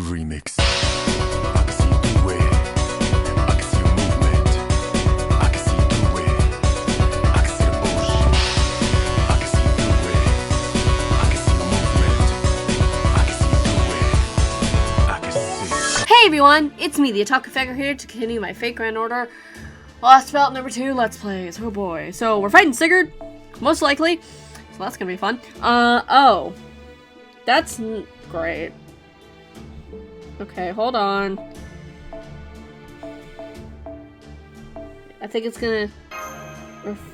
remix. I can see through it. I can see your movement. I can see through it. I can see the bullshit. I can see through it. I can see your movement. I can see through it. I can see. Hey everyone, it's me, the Otaku Fagger, here to continue my Fate Grand Order Lostbelt number 2 Let's Plays. Oh boy. So we're fighting Sigurd, most likely. So that's gonna be fun. Oh. That's great. Okay, hold on. I think it's gonna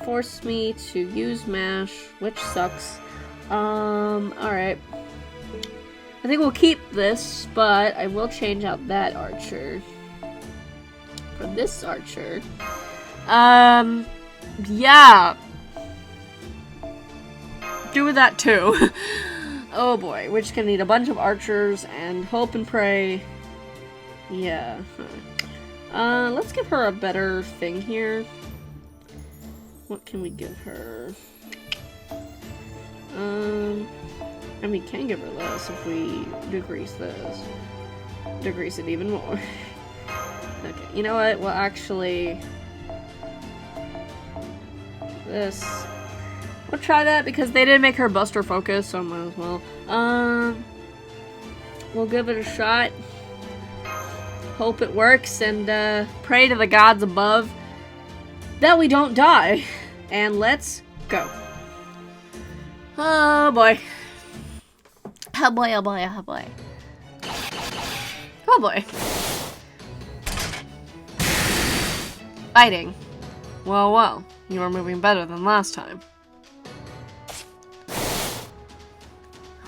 force me to use MASH, which sucks. Alright. I think we'll keep this, but I will change out that archer for this archer. Yeah. Do that too. Oh boy, which can need a bunch of archers and hope and pray. Yeah. Let's give her a better thing here. What can we give her? And we can give her this if we decrease this. Decrease it even more. Okay, you know what? Well, actually, this. We'll try that because they did make her Buster focus, so I might as well. We'll give it a shot. Hope it works and pray to the gods above that we don't die. And let's go. Oh boy. Oh boy, oh boy, oh boy. Oh boy. Fighting. Well, well. You are moving better than last time.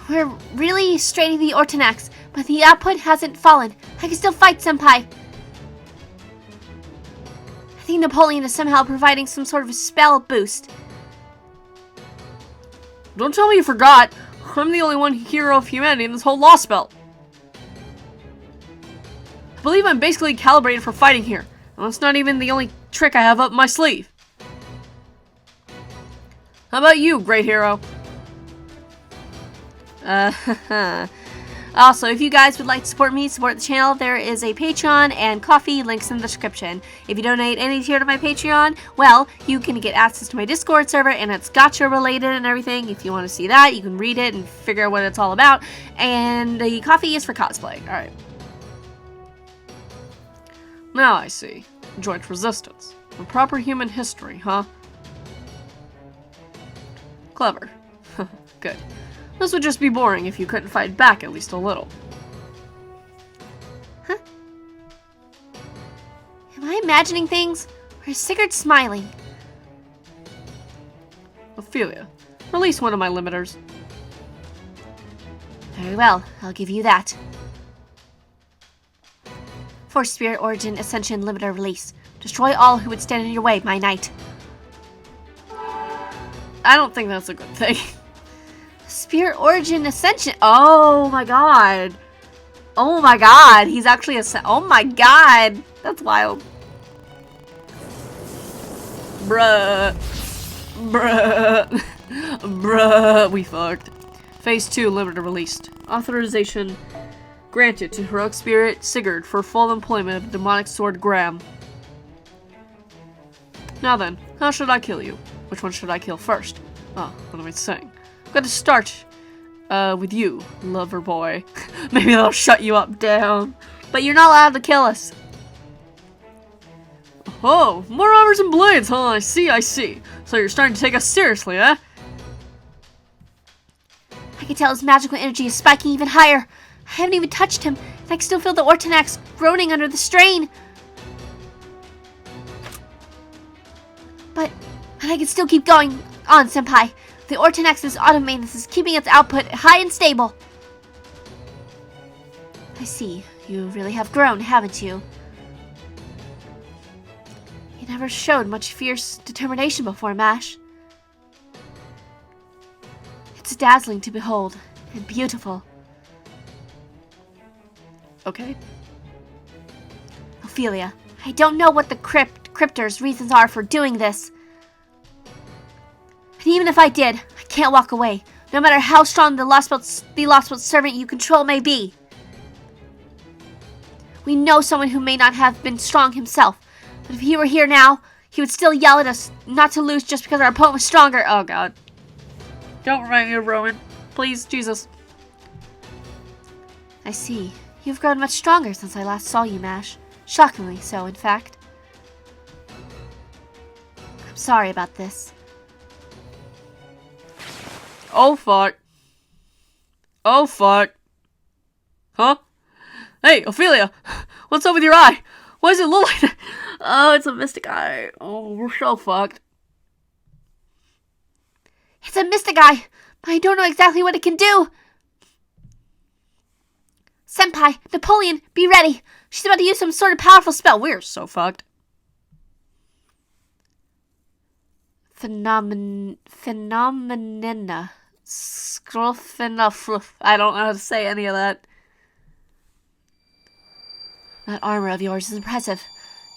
We're really straining the Ortanax, but the output hasn't fallen. I can still fight, Senpai. I think Napoleon is somehow providing some sort of spell boost. Don't tell me you forgot. I'm the only one hero of humanity in this whole Lostbelt. I believe I'm basically calibrated for fighting here. And that's not even the only trick I have up my sleeve. How about you, great hero? Also, if you guys would like to support me, support the channel, there is a Patreon and coffee, links in the description. If you donate any tier to my Patreon, well, you can get access to my Discord server, and it's gacha related and everything. If you want to see that, you can read it and figure out what it's all about. And the coffee is for cosplay. Alright. Now I see. Joint resistance. A proper human history, huh? Clever. Good. This would just be boring if you couldn't fight back at least a little. Huh? Am I imagining things? Or is Sigurd smiling? Ophelia, release one of my limiters. Very well, I'll give you that. Force Spirit Origin Ascension Limiter Release. Destroy all who would stand in your way, my knight. I don't think that's a good thing. Spirit Origin Ascension. Oh my god. Oh my god. He's actually oh my god. That's wild. Bruh. Bruh. Bruh. We fucked. Phase 2 limiter released. Authorization granted to Heroic Spirit Sigurd for full employment of Demonic Sword Graham. Now then, how should I kill you? Which one should I kill first? Oh, what am I saying? I'm going to start with you, lover boy. Maybe they'll shut you up down. But you're not allowed to kill us. Oh, more armors and blades, huh? I see, I see. So you're starting to take us seriously, eh? I can tell his magical energy is spiking even higher. I haven't even touched him, and I can still feel the Ortanax groaning under the strain. But I can still keep going on, Senpai. The Ortanax's auto maintenance is keeping its output high and stable. I see. You really have grown, haven't you? You never showed much fierce determination before, Mash. It's dazzling to behold, and beautiful. Okay. Ophelia, I don't know what the crypter's reasons are for doing this. And even if I did, I can't walk away, no matter how strong the Lostbelt servant you control may be. We know someone who may not have been strong himself. But if he were here now, he would still yell at us not to lose just because our opponent was stronger. Oh, God. Don't remind me of Roman. Please, Jesus. I see. You've grown much stronger since I last saw you, Mash. Shockingly so, in fact. I'm sorry about this. Oh, fuck. Oh, fuck. Huh? Hey, Ophelia! What's up with your eye? Why does it look like that? Oh, it's a mystic eye. Oh, we're so fucked. It's a mystic eye, but I don't know exactly what it can do. Senpai, Napoleon, be ready. She's about to use some sort of powerful spell. We're so fucked. Phenomena. Scrofenafruf. I don't know how to say any of that. That armor of yours is impressive.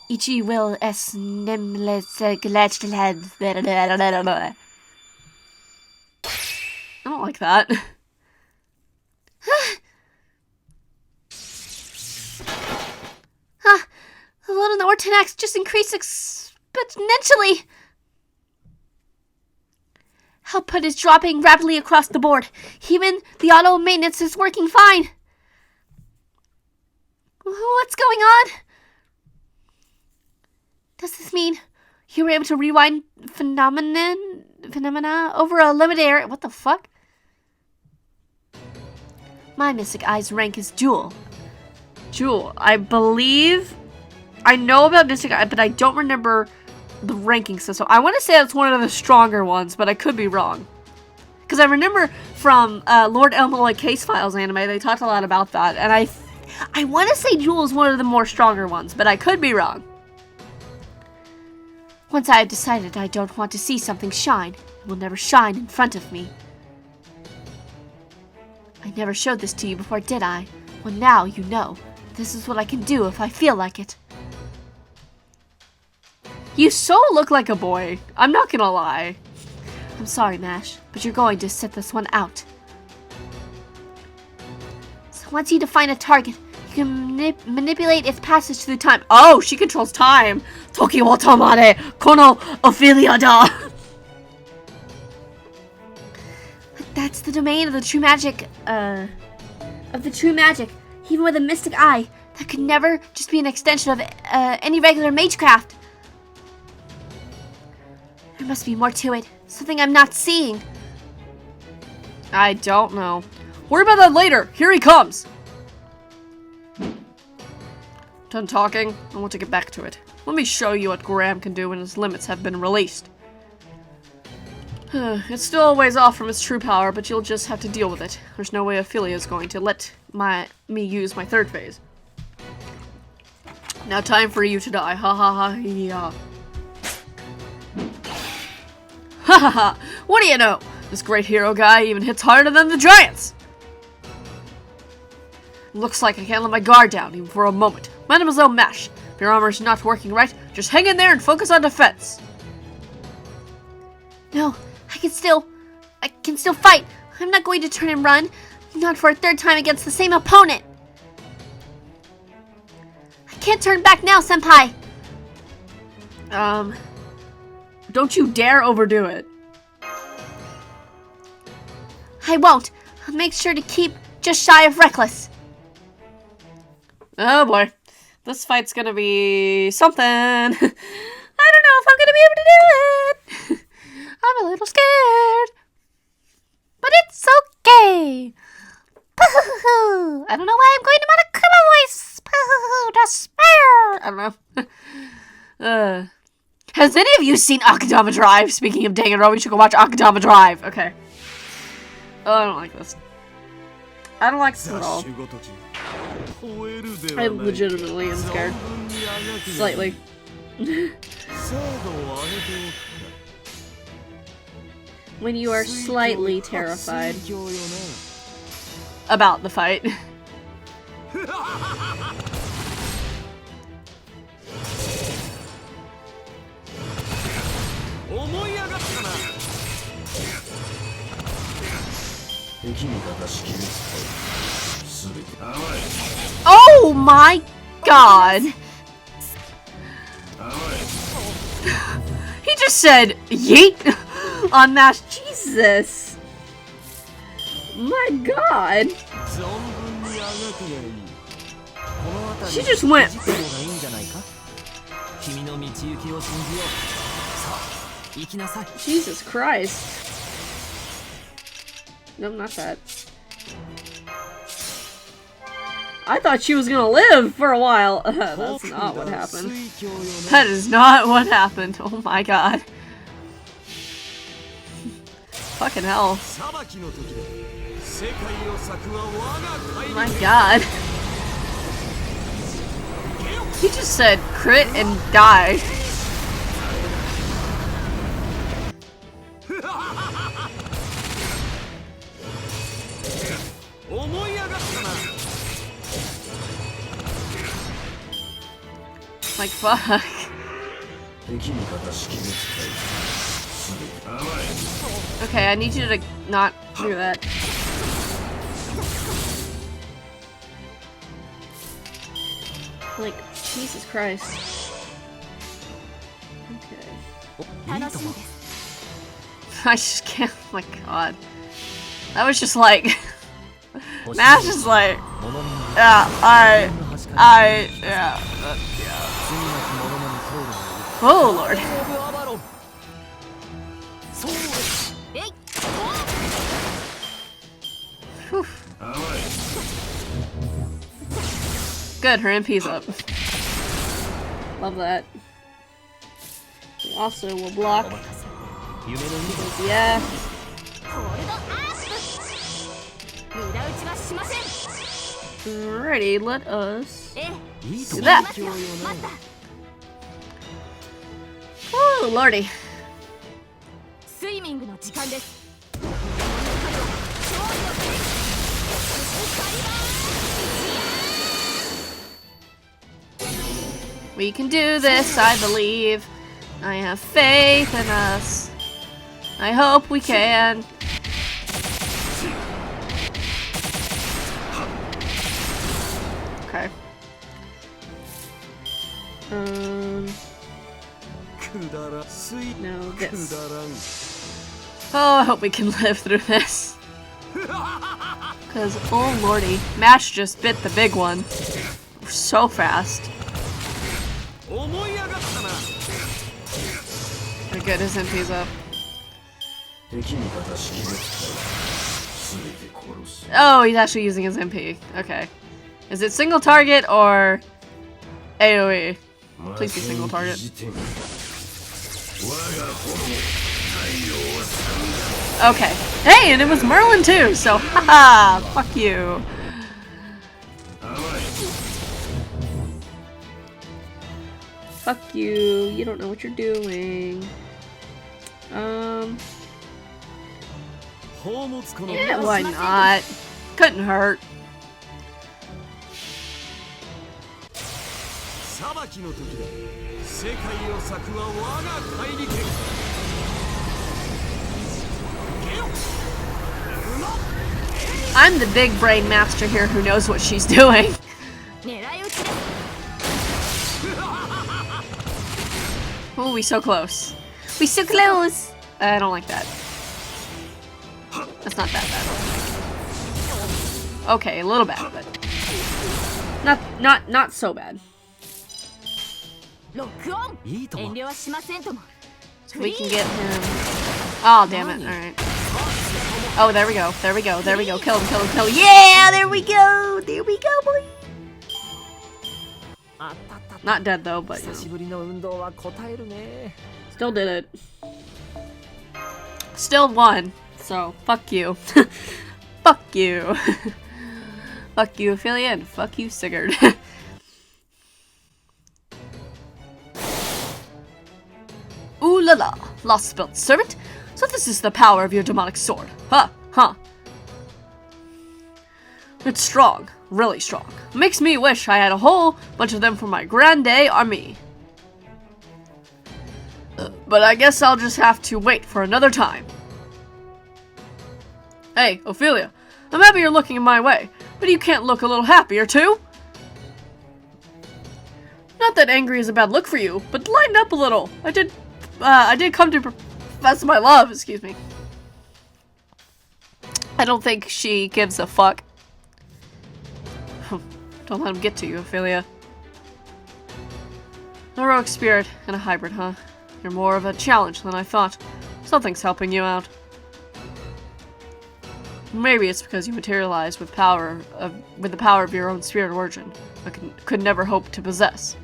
Ichi will es nimlesegledgled. I don't like that. The load on the Ortonax just increased exponentially. Output is dropping rapidly across the board. Even the auto maintenance is working fine. What's going on? Does this mean you were able to rewind phenomena over a limited area? What the fuck? My Mystic Eye's rank is Jewel. Jewel, I believe... I know about Mystic Eye, but I don't remember the ranking system. I want to say that's one of the stronger ones, but I could be wrong. Because I remember from Lord Elmaloy Case Files anime, they talked a lot about that, and I want to say Jewel is one of the more stronger ones, but I could be wrong. Once I have decided I don't want to see something shine, it will never shine in front of me. I never showed this to you before, did I? Well, now you know. This is what I can do if I feel like it. You so look like a boy. I'm not gonna lie. I'm sorry, Mash, but you're going to sit this one out. So once you define a target, you can manipulate its passage through time. Oh, she controls time. Toki wo tamare kono Ophelia da. That's the domain of the true magic, even with a mystic eye, that could never just be an extension of any regular magecraft. There must be more to it, something I'm not seeing. I don't know. Worry about that later. Here he comes. Done talking. I want to get back to it. Let me show you what Graham can do when his limits have been released. It's still a ways off from its true power, but you'll just have to deal with it. There's no way Ophelia is going to let me use my third phase. Now time for you to die. Ha ha ha yeah. Ha ha ha! What do you know? This great hero guy even hits harder than the giants! Looks like I can't let my guard down, even for a moment. Mademoiselle Mash, if your armor's not working right, just hang in there and focus on defense. No, I can still fight. I'm not going to turn and run. Not for a third time against the same opponent. I can't turn back now, Senpai. Don't you dare overdo it. I won't. I'll make sure to keep just shy of reckless. Oh boy. This fight's gonna be something. I don't know if I'm gonna be able to do it. I'm a little scared. But it's okay. I don't know why I'm going to Monokuma voice. Despair. I don't know. Has any of you seen Akudama Drive? Speaking of Danganronpa, we should go watch Akudama Drive. Okay. Oh, I don't like this. I don't like this at all. I legitimately am scared. Slightly. When you are slightly terrified about the fight. Oh my god! He just said yeet on that. Jesus! My god! She just went. Jesus Christ. No, not that. I thought she was gonna live for a while. That's not what happened. That is not what happened. Oh my god. Fucking hell. Oh my god. He just said crit and die. Like, fuck. Okay, I need you to not do that. Like, Jesus Christ. Okay. I just can't. Oh my god. That was just like. Matt's just like. Yeah, yeah. Oh, Lord. Whew. Good, her MP's up. Love that. Also, we'll block. Yeah. Alrighty, let us do that. Oh, Lordy. We can do this, I believe. I have faith in us. I hope we can. Okay. No, this. Oh, I hope we can live through this. Because, oh lordy, Mash just bit the big one. So fast. We're good, his MP's up. Oh, he's actually using his MP. Okay. Is it single target or AoE? Please be single target. Okay. Hey, and it was Merlin too, so haha, fuck you. Fuck you. You don't know what you're doing. Yeah, why not? Couldn't hurt. I'm the big brain master here who knows what she's doing. Oh, we so close. We so close. I don't like that. That's not that bad. Okay, a little bad, but not so bad. so we can get him. Oh, damn it! All right. Oh, there we go. There we go. There we go. Kill him. Kill him. Kill him. Yeah, there we go. There we go, boy. Not dead though, but you know. Still did it. Still won. So fuck you. Fuck you. Fuck you, Ophelia, and fuck you, Sigurd. Ooh la la, Lostbelt servant. So this is the power of your demonic sword. Huh. It's strong, really strong. Makes me wish I had a whole bunch of them for my grande army. But I guess I'll just have to wait for another time. Hey, Ophelia, I'm happy you're looking my way, but you can't look a little happier too? Not that angry is a bad look for you, but lighten up a little. I did come to profess my love, excuse me. I don't think she gives a fuck. Don't let him get to you, Ophelia. A heroic spirit and a hybrid, huh? You're more of a challenge than I thought. Something's helping you out. Maybe it's because you materialize with the power of your own spirit origin. I could never hope to possess.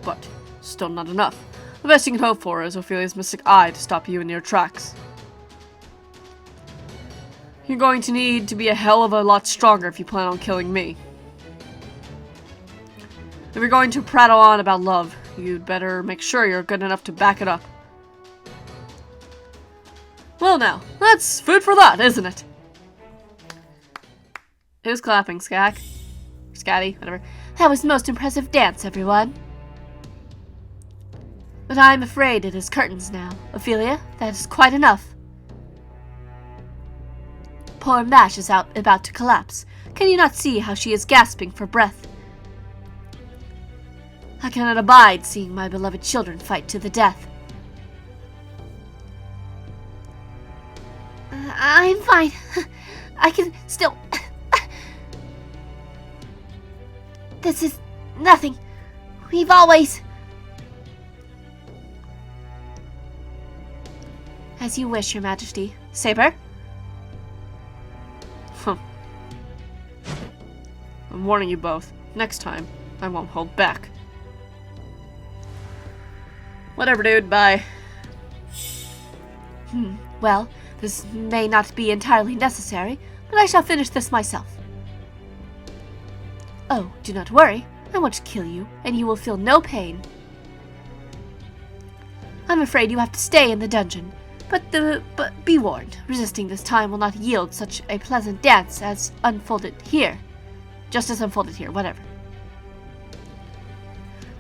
But still not enough. The best you can hope for is Ophelia's mystic eye to stop you in your tracks. You're going to need to be a hell of a lot stronger if you plan on killing me. If you're going to prattle on about love, you'd better make sure you're good enough to back it up. Well now, that's food for thought, isn't it? Who's clapping, Skak? Scatty, whatever. That was the most impressive dance, everyone. But I'm afraid it is curtains now. Ophelia, that is quite enough. Poor Mash is about to collapse. Can you not see how she is gasping for breath? I cannot abide seeing my beloved children fight to the death. I'm fine. I can still... This is nothing. We've always... As you wish, Your Majesty. Saber? I'm warning you both. Next time, I won't hold back. Whatever, dude. Bye. Well, this may not be entirely necessary, but I shall finish this myself. Oh, do not worry. I won't kill you, and you will feel no pain. I'm afraid you have to stay in the dungeon, but be warned, resisting this time will not yield such a pleasant dance as unfolded here. Just as unfolded here, whatever.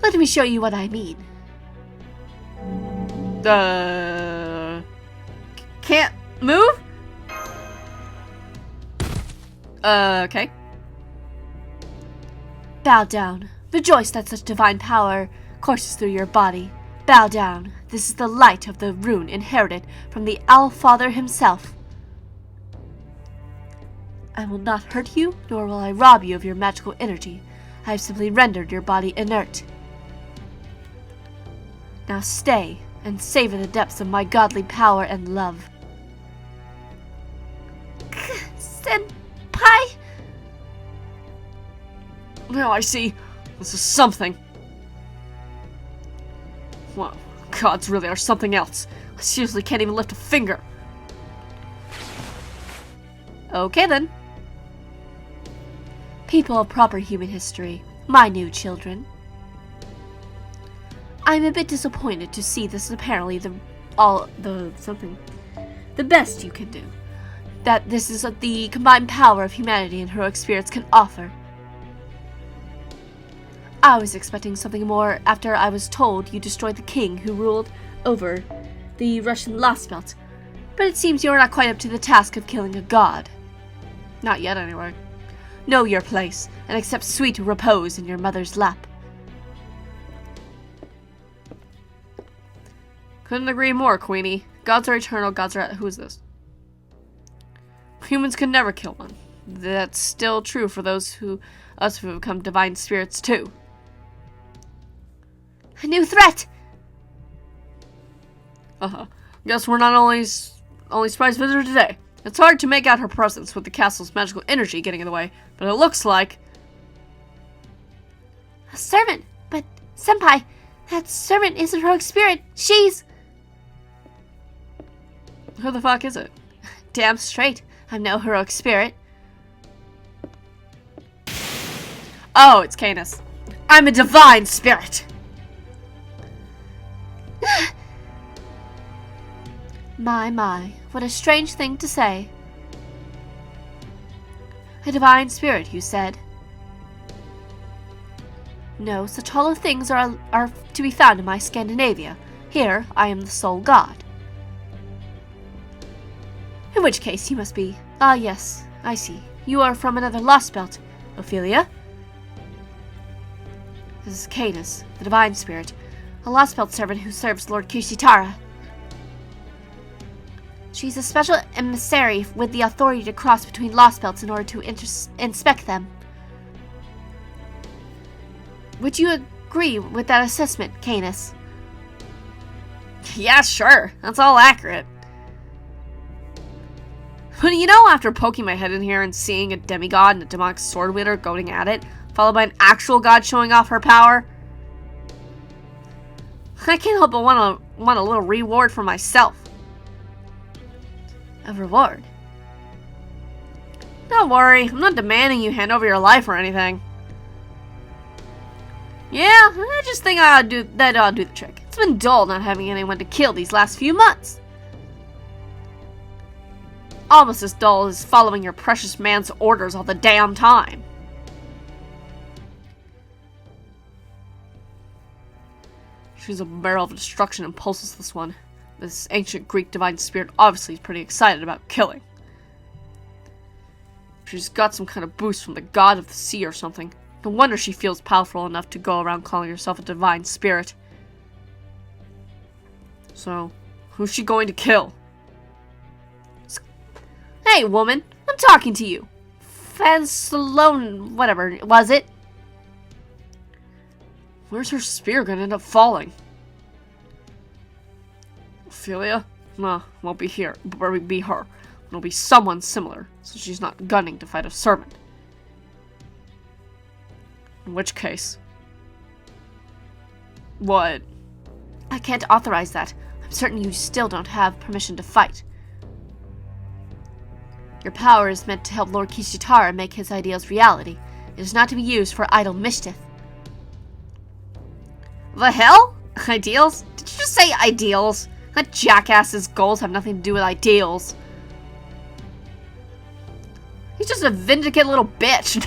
Let me show you what I mean. Can't move? Okay. Bow down. Rejoice that such divine power courses through your body. Bow down. This is the light of the rune inherited from the All-Father himself. I will not hurt you, nor will I rob you of your magical energy. I have simply rendered your body inert. Now stay and savor the depths of my godly power and love. Senpai? Now I see. This is something. Well, gods really are something else. I seriously can't even lift a finger. Okay then. People of proper human history, my new children. I'm a bit disappointed to see this is apparently the best you can do. That this is the combined power of humanity and heroic spirits can offer. I was expecting something more after I was told you destroyed the king who ruled over the Russian Lostbelt, but it seems you are not quite up to the task of killing a god. Not yet, anyway. Know your place, and accept sweet repose in your mother's lap. Couldn't agree more, Queenie. Gods are eternal, gods are... Who is this? Humans can never kill one. That's still true for us who have become divine spirits, too. A new threat! Guess we're not only surprise visitor today. It's hard to make out her presence with the castle's magical energy getting in the way, but it looks like... A servant? But, Senpai, that servant isn't a heroic spirit. She's... Who the fuck is it? Damn straight. I'm no heroic spirit. Oh, it's Canis. I'm a divine spirit! My, what a strange thing to say. A divine spirit, you said? No, such hollow things are to be found in my Scandinavia. Here, I am the sole god. In which case, you must be... Ah, yes, I see. You are from another Lostbelt, Ophelia. This is Canis, the Divine Spirit, a Lostbelt servant who serves Lord Kishitara. She's a special emissary with the authority to cross between Lostbelts in order to inspect them. Would you agree with that assessment, Canis? Yeah, sure. That's all accurate. But you know, after poking my head in here and seeing a demigod and a demonic sword wielder going at it, followed by an actual god showing off her power, I can't help but want a little reward for myself. A reward? Don't worry, I'm not demanding you hand over your life or anything. Yeah, I just think I'll do the trick. It's been dull not having anyone to kill these last few months. Almost as dull as following your precious man's orders all the damn time. She's a barrel of destruction and pulses, this one. This ancient Greek divine spirit obviously is pretty excited about killing. She's got some kind of boost from the god of the sea or something. No wonder she feels powerful enough to go around calling herself a divine spirit. So, who's she going to kill? Hey, woman, I'm talking to you. Fansalone, whatever, was it? Where's her spear gonna end up falling? Ophelia? Nah, won't be here. Won't be her. It'll be someone similar, so she's not gunning to fight a servant. In which case... What? I can't authorize that. I'm certain you still don't have permission to fight. Your power is meant to help Lord Kishitara make his ideals reality. It is not to be used for idle mischief. The hell? Ideals? Did you just say ideals? That jackass's goals have nothing to do with ideals. He's just a vindicate little bitch.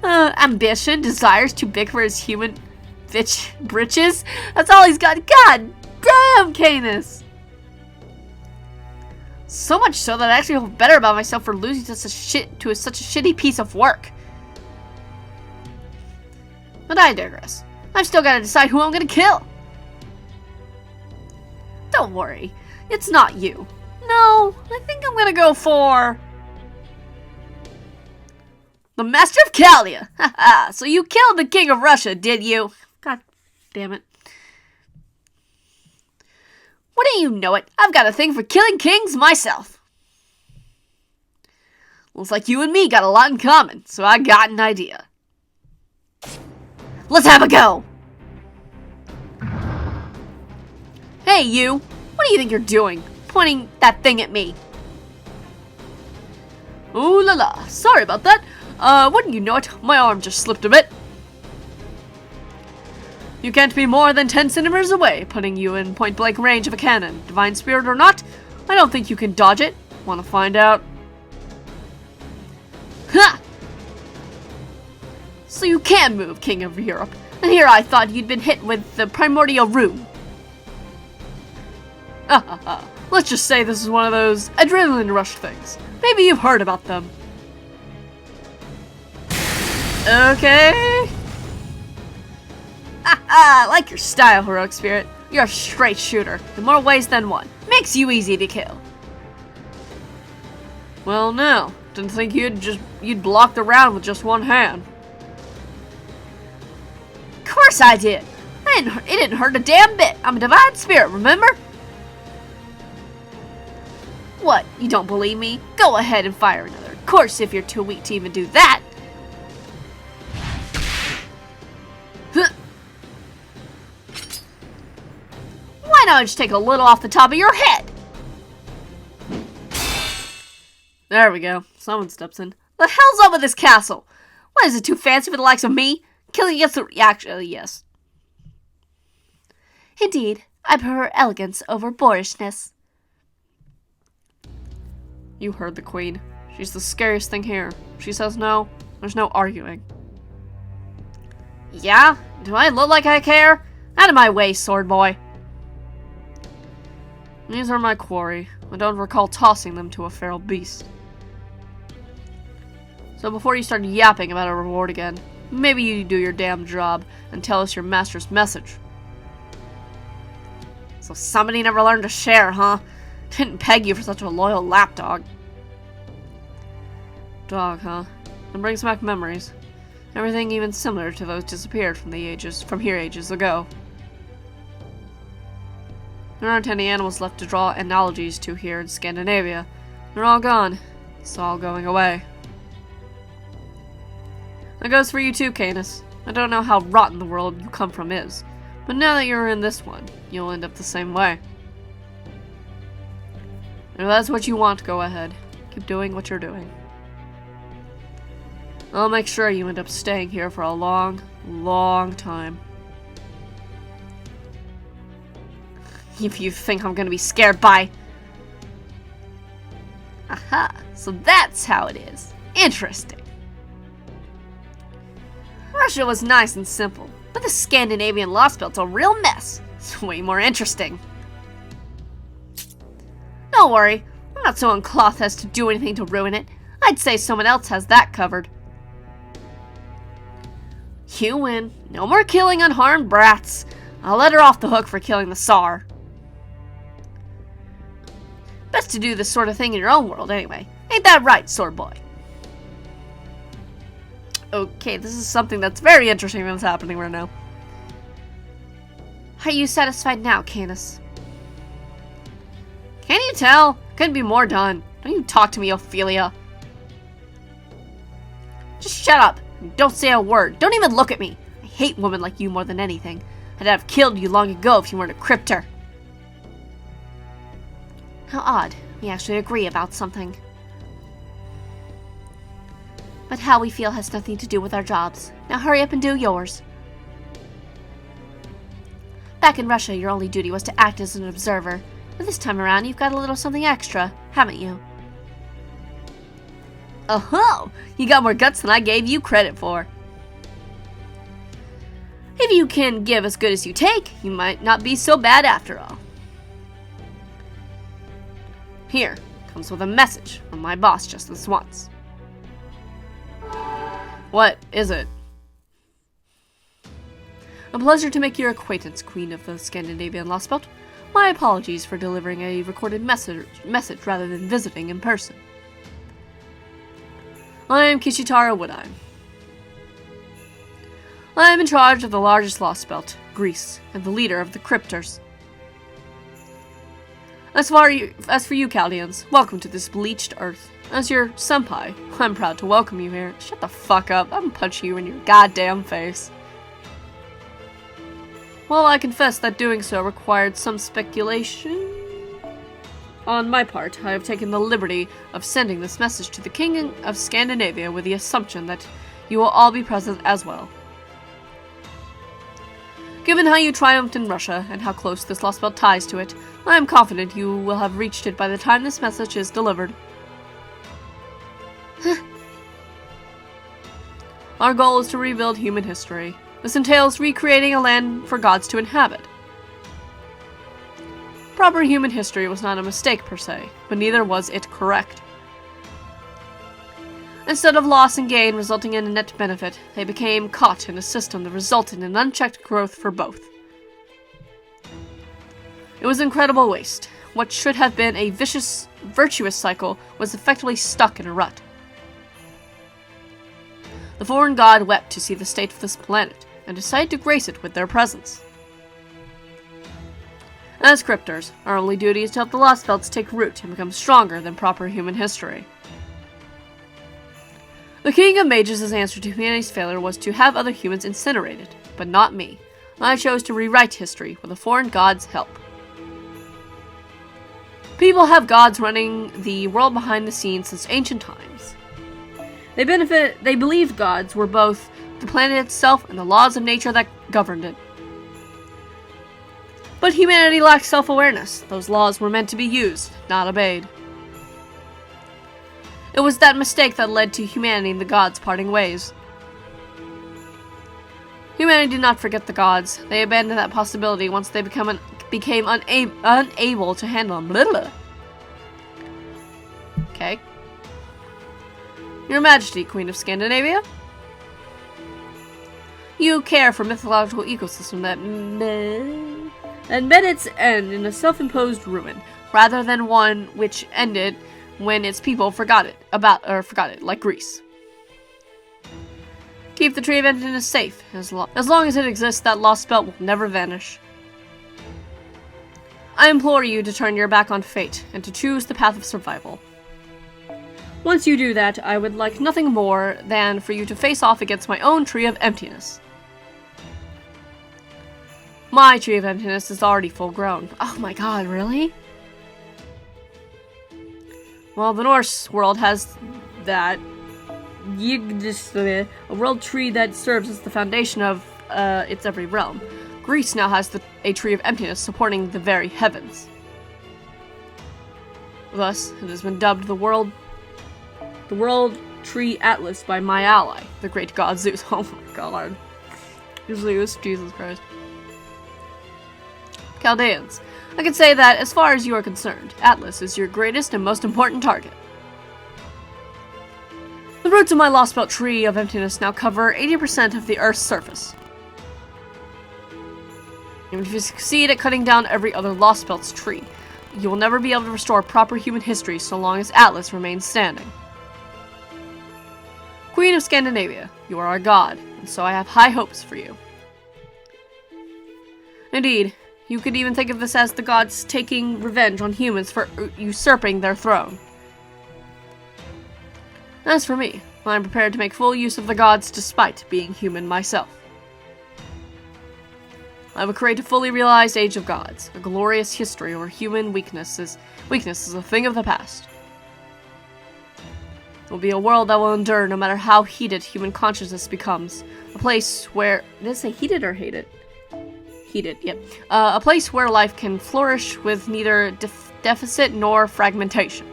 Damn! Ambition, desires, too big for his human bitch britches. That's all he's got. God damn, Canis! So much so that I actually feel better about myself for losing to such a shitty piece of work. But I digress. I've still got to decide who I'm gonna kill. Don't worry, it's not you. No, I think I'm gonna go for... the Master of Kalia! Haha, so you killed the King of Russia, did you? God damn it. Wouldn't you know it, I've got a thing for killing kings myself. Looks like you and me got a lot in common, so I got an idea. Let's have a go! Hey, you! What do you think you're doing? Pointing that thing at me. Ooh la la, sorry about that. Wouldn't you know it, my arm just slipped a bit. You can't be more than 10 centimeters away, putting you in point-blank range of a cannon. Divine spirit or not, I don't think you can dodge it. Wanna find out? Ha! So you can move, King of Europe. And here I thought you'd been hit with the primordial rune. Let's just say this is one of those adrenaline rush things. Maybe you've heard about them. Okay. I like your style, heroic spirit. You're a straight shooter, in more ways than one. Makes you easy to kill. Well, no. Didn't think you'd block the round with just one hand. Of course I did. It didn't hurt a damn bit. I'm a divine spirit, remember? What, you don't believe me? Go ahead and fire another. Of course, if you're too weak to even do that. Why not just take a little off the top of your head? There we go. Someone steps in. The hell's up with this castle? What, is it too fancy for the likes of me? Killing against the... Actually, yes. Indeed, I prefer elegance over boorishness. You heard the queen. She's the scariest thing here. She says no, there's no arguing. Yeah? Do I look like I care? Out of my way, sword boy. These are my quarry. I don't recall tossing them to a feral beast. So before you start yapping about a reward again, Maybe you do your damn job and tell us your master's message. So somebody never learned to share, huh? Didn't peg you for such a loyal lapdog. Dog, huh? It brings back memories. Everything even similar to those disappeared from here ages ago. There aren't any animals left to draw analogies to here in Scandinavia. They're all gone. It's all going away. That goes for you too, Canis. I don't know how rotten the world you come from is, but now that you're in this one, you'll end up the same way. If that's what you want, go ahead. Keep doing what you're doing. I'll make sure you end up staying here for a long, long time. If you think I'm gonna be scared by... Aha, so that's how it is. Interesting. Russia was nice and simple, but the Scandinavian Lostbelt's a real mess. It's way more interesting. Don't worry, I'm not so uncloth as to do anything to ruin it. I'd say someone else has that covered. You win. No more killing unharmed brats. I'll let her off the hook for killing the Tsar. Best to do this sort of thing in your own world anyway. Ain't that right, sword boy? Okay, this is something that's very interesting that's happening right now. Are you satisfied now, Canis? Can you tell? Couldn't be more done. Don't you talk to me, Ophelia. Just shut up. Don't say a word. Don't even look at me. I hate women like you more than anything. I'd have killed you long ago if you weren't a crypter. How odd. We actually agree about something. But how we feel has nothing to do with our jobs. Now hurry up and do yours. Back in Russia, your only duty was to act as an observer. But this time around, you've got a little something extra, haven't you? Oh-ho! You got more guts than I gave you credit for. If you can give as good as you take, you might not be so bad after all. Here, comes with a message from my boss just this once. What is it? A pleasure to make your acquaintance, Queen of the Scandinavian Lostbelt. My apologies for delivering a recorded message rather than visiting in person. I am Kishitara Woodine. I am in charge of the largest Lostbelt, Greece, and the leader of the crypters. As for you, Chaldeans, welcome to this bleached earth. As your senpai, I'm proud to welcome you here. Shut the fuck up, I'm gonna punch you in your goddamn face. Well, I confess that doing so required some speculation. On my part, I have taken the liberty of sending this message to the King of Scandinavia with the assumption that you will all be present as well. Given how you triumphed in Russia, and how close this Lostbelt ties to it, I am confident you will have reached it by the time this message is delivered. Our goal is to rebuild human history. This entails recreating a land for gods to inhabit. Proper human history was not a mistake per se, but neither was it correct. Instead of loss and gain resulting in a net benefit, they became caught in a system that resulted in unchecked growth for both. It was incredible waste. What should have been a virtuous cycle was effectively stuck in a rut. The foreign god wept to see the state of this planet, and decided to grace it with their presence. As crypters, our only duty is to help the Lostbelts take root and become stronger than proper human history. The King of Mages' answer to humanity's failure was to have other humans incinerated, but not me. I chose to rewrite history with a foreign god's help. People have gods running the world behind the scenes since ancient times. They believed gods were both the planet itself and the laws of nature that governed it. But humanity lacked self-awareness. Those laws were meant to be used, not obeyed. It was that mistake that led to humanity and the gods parting ways. Humanity did not forget the gods. They abandoned that possibility once they became unable to handle them. Blah, blah. Okay. Your Majesty, Queen of Scandinavia? You care for mythological ecosystem that met its end in a self-imposed ruin, rather than one which ended when its people forgot it, like Greece. Keep the Tree of Emptiness safe. As long as it exists, that Lostbelt will never vanish. I implore you to turn your back on fate, and to choose the path of survival. Once you do that, I would like nothing more than for you to face off against my own Tree of Emptiness. My Tree of Emptiness is already full grown. Oh my god, really? Well, the Norse world has that. A world tree that serves as the foundation of its every realm. Greece now has a Tree of Emptiness supporting the very heavens. Thus, it has been dubbed the World Tree Atlas by my ally, the great god Zeus. Oh my god. Zeus, Jesus Christ. Chaldeans. I can say that, as far as you are concerned, Atlas is your greatest and most important target. The roots of my Lostbelt Tree of Emptiness now cover 80% of the Earth's surface. Even if you succeed at cutting down every other Lostbelt's tree, you will never be able to restore proper human history so long as Atlas remains standing. Queen of Scandinavia, you are our god, and so I have high hopes for you. Indeed, you could even think of this as the gods taking revenge on humans for usurping their throne. As for me, I am prepared to make full use of the gods despite being human myself. I will create a fully realized age of gods, a glorious history where human weakness is a thing of the past. It will be a world that will endure no matter how heated human consciousness becomes. A place where... Did it say heated or hated? Heated, yep. A place where life can flourish with neither deficit nor fragmentation.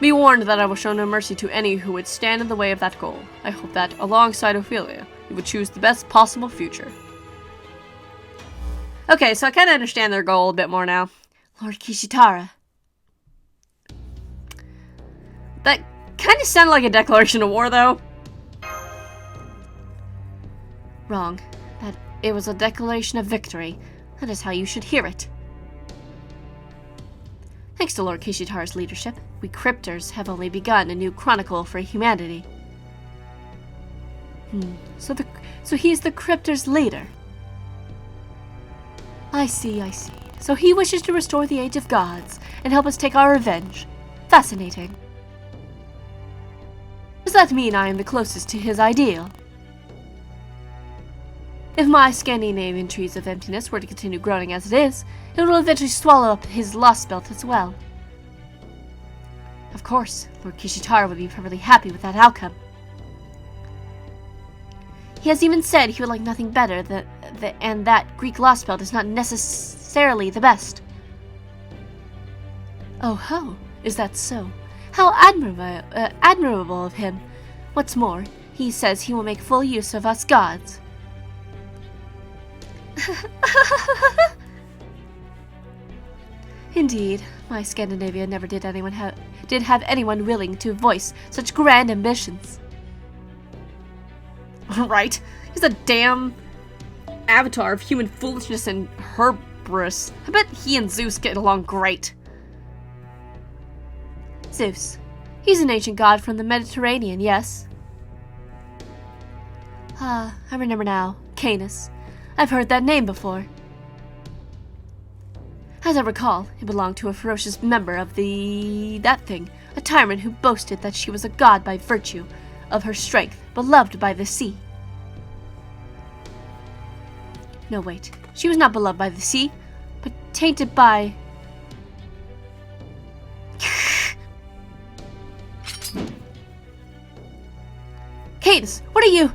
Be warned that I will show no mercy to any who would stand in the way of that goal. I hope that, alongside Ophelia, you would choose the best possible future. Okay, so I kind of understand their goal a bit more now. Lord Kishitara. That kind of sounded like a declaration of war, though. Wrong. It was a declaration of victory. That is how you should hear it. Thanks to Lord Kishitara's leadership, we crypters have only begun a new chronicle for humanity. So he's the crypters' leader. I see. So he wishes to restore the Age of Gods and help us take our revenge. Fascinating. Does that mean I am the closest to his ideal? If my Scandinavian Trees of Emptiness were to continue growing as it is, it will eventually swallow up his Lostbelt as well. Of course, Lord Kishitara would be perfectly happy with that outcome. He has even said he would like nothing better and that Greek Lostbelt is not necessarily the best. Oh ho, is that so? How admirable of him. What's more, he says he will make full use of us gods. Indeed, my Scandinavia never did have anyone willing to voice such grand ambitions. Right, he's a damn avatar of human foolishness and hubris. I bet he and Zeus get along great. Zeus. He's an ancient god from the Mediterranean, yes? I remember now. Canis. I've heard that name before. As I recall, it belonged to a ferocious member of that thing, a tyrant who boasted that she was a god by virtue of her strength, beloved by the sea. No, wait. She was not beloved by the sea, but tainted by... Cadus, what are you?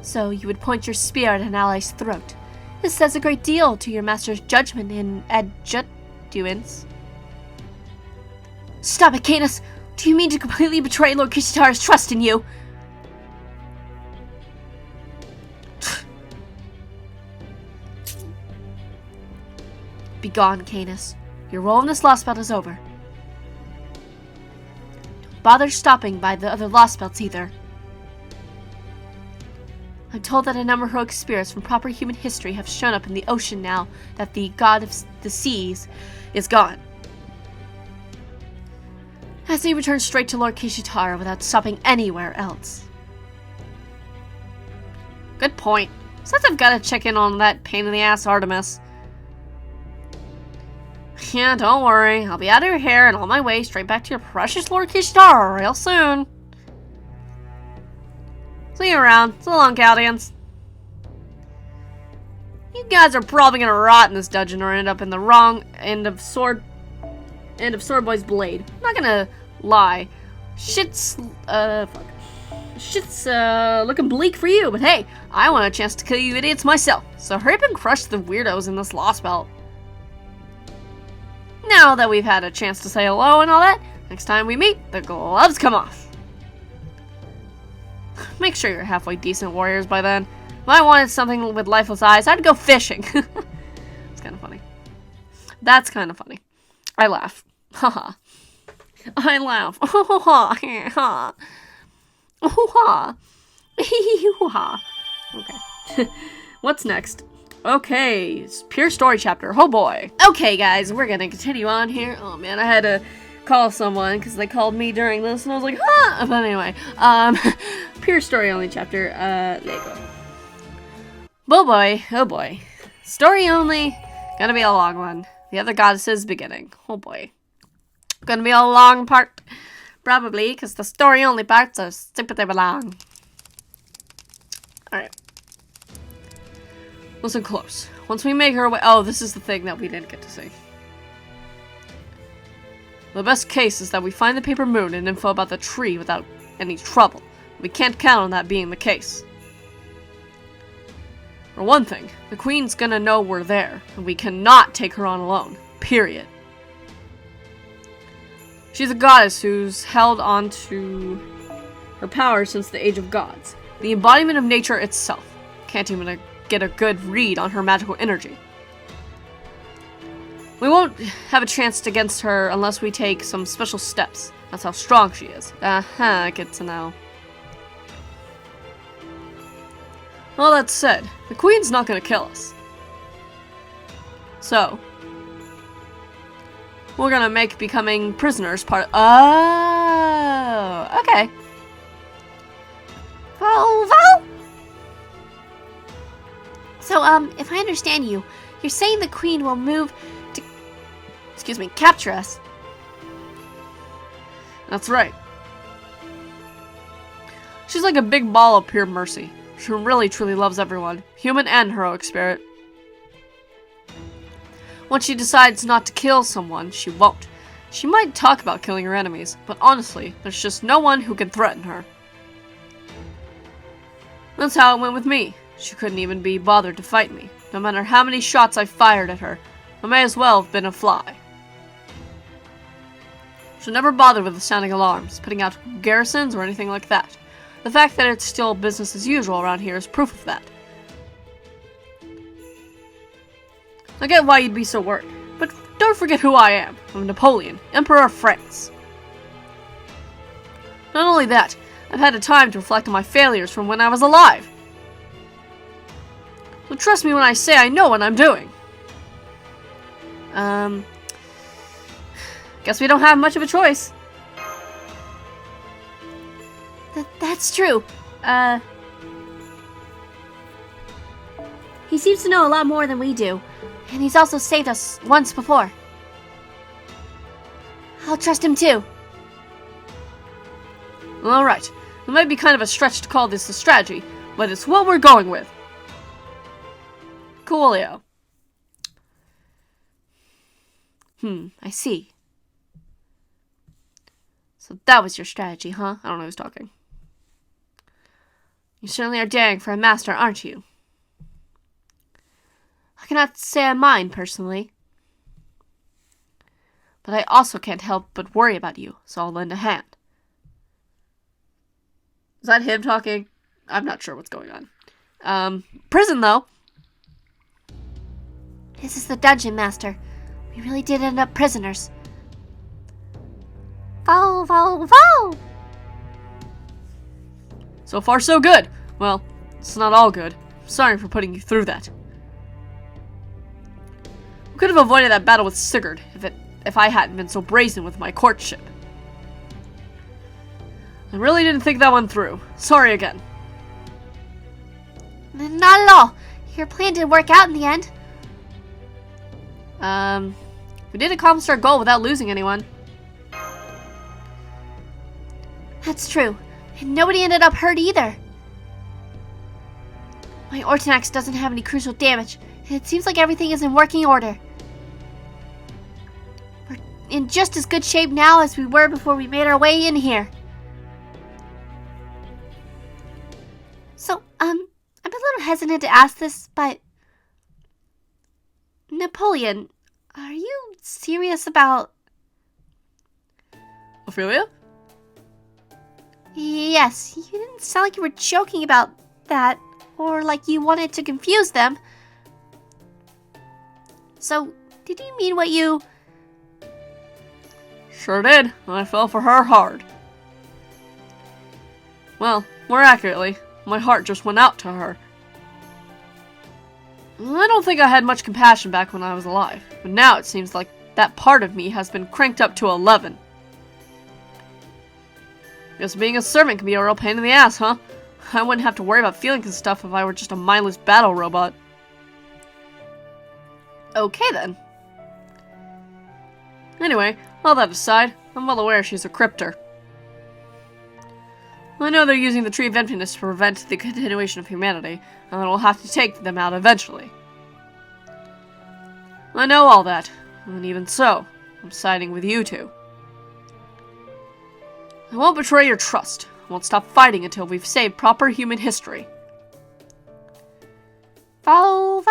So you would point your spear at an ally's throat. This says a great deal to your master's judgment in adjutants. Stop it, Cadus! Do you mean to completely betray Lord Kishitara's trust in you? Begone, Canis. Your role in this Lostbelt is over. Don't bother stopping by the other Lostbelts either. I'm told that a number of heroic spirits from proper human history have shown up in the ocean now that the god of the seas is gone. Has he returned straight to Lord Kishitara without stopping anywhere else? Good point. Since I've got to check in on that pain-in-the-ass Artemis. Yeah, don't worry. I'll be out of your hair and on my way straight back to your precious Lord Kishitara real soon. See you around. So long, Guardians. You guys are probably gonna rot in this dungeon or end up in the wrong end of Sword Boy's blade. I'm not gonna lie. Shit's looking bleak for you, but hey, I want a chance to kill you idiots myself. So hurry up and crush the weirdos in this Lostbelt. Now that we've had a chance to say hello and all that, next time we meet, the gloves come off. Make sure you're halfway decent warriors by then. If I wanted something with lifeless eyes, I'd go fishing. It's kind of funny. That's kind of funny. I laugh. Haha. I laugh. Ha. Okay. What's next? Okay, pure story chapter. Oh boy. Okay, guys, we're gonna continue on here. Oh man, I had to call someone because they called me during this, and I was like, huh. But anyway, pure story only chapter. There you go. Oh boy. Story only. Gonna be a long one. The other goddesses beginning. Oh boy. Gonna be a long part. Probably, because the story only parts are super long. Alright. Listen close. Once we make our way... Oh, this is the thing that we didn't get to see. The best case is that we find the paper moon and info about the tree without any trouble. We can't count on that being the case. For one thing, the queen's gonna know we're there, and we cannot take her on alone. Period. She's a goddess who's held on to her power since the age of gods. The embodiment of nature itself. Can't even get a good read on her magical energy. We won't have a chance against her unless we take some special steps. That's how strong she is. Good to know. All that said, the queen's not gonna kill us. So, we're gonna make becoming prisoners part of... Oh, okay. So, if I understand you, you're saying the queen will move to... capture us. That's right. She's like a big ball of pure mercy. She really truly loves everyone, human and heroic spirit. Once she decides not to kill someone, she won't. She might talk about killing her enemies, but honestly, there's just no one who can threaten her. That's how it went with me. She couldn't even be bothered to fight me, no matter how many shots I fired at her. I may as well have been a fly. She never bothered with the sounding alarms, putting out garrisons, or anything like that. The fact that it's still business as usual around here is proof of that. I get why you'd be so worried, but don't forget who I am. I'm Napoleon, Emperor of France. Not only that, I've had a time to reflect on my failures from when I was alive. So trust me when I say I know what I'm doing. Guess we don't have much of a choice. That's true. He seems to know a lot more than we do. And he's also saved us once before. I'll trust him too. Alright, it might be kind of a stretch to call this a strategy, but it's what we're going with. Coolio. I see. So that was your strategy, huh? I don't know who's talking. You certainly are daring for a master, aren't you? I cannot say I mind, personally. But I also can't help but worry about you, so I'll lend a hand. Is that him talking? I'm not sure what's going on. Prison, though. This is the dungeon, Master. We really did end up prisoners. Foul. So far, so good. Well, It's not all good. Sorry for putting you through that. We could have avoided that battle with Sigurd if I hadn't been so brazen with my courtship. I really didn't think that one through. Sorry again. Not at all. Your plan did work out in the end. We did accomplish our goal without losing anyone. That's true. And nobody ended up hurt either. My Ortonax doesn't have any crucial damage, and it seems like everything is in working order. We're in just as good shape now as we were before we made our way in here. So, I'm a little hesitant to ask this, but... Napoleon, are you serious about... Ophelia? Yes, you didn't sound like you were joking about that, or like you wanted to confuse them. So, did you mean what you... Sure did. I fell for her hard. Well, more accurately, my heart just went out to her. I don't think I had much compassion back when I was alive, but now it seems like that part of me has been cranked up to 11. Guess being a servant can be a real pain in the ass, huh? I wouldn't have to worry about feelings and stuff if I were just a mindless battle robot. Okay then. Anyway, all that aside, I'm well aware she's a crypter. I know they're using the Tree of Emptiness to prevent the continuation of humanity, and that we'll have to take them out eventually. I know all that, and even so, I'm siding with you two. I won't betray your trust. I won't stop fighting until we've saved proper human history. Val?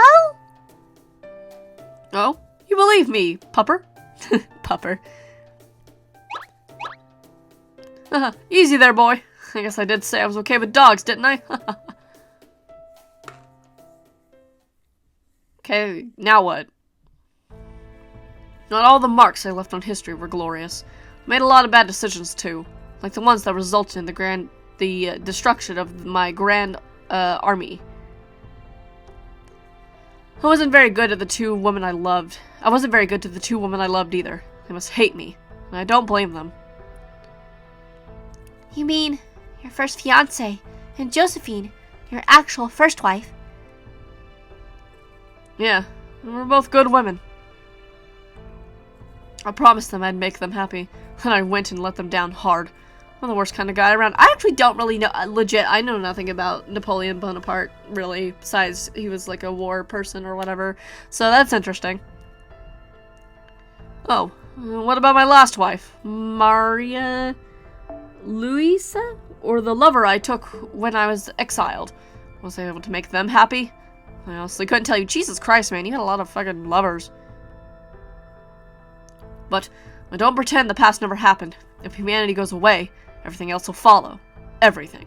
Oh? You believe me, pupper? Pupper. Easy there, boy. I guess I did say I was okay with dogs, didn't I? Okay, now what? Not all the marks I left on history were glorious. I made a lot of bad decisions too, like the ones that resulted in the destruction of my grand army. I wasn't very good to the two women I loved either. They must hate me, and I don't blame them. You mean your first fiancé and Josephine, your actual first wife? Yeah, and we're both good women. I promised them I'd make them happy, and I went and let them down hard. I'm the worst kind of guy around. I actually don't really know, legit, I know nothing about Napoleon Bonaparte, really, besides he was like a war person or whatever, so that's interesting. Oh, what about my last wife? Maria Luisa? Or the lover I took when I was exiled? Was I able to make them happy? I honestly couldn't tell you. Jesus Christ, man, you had a lot of fucking lovers. But I don't pretend the past never happened. If humanity goes away, everything else will follow. Everything.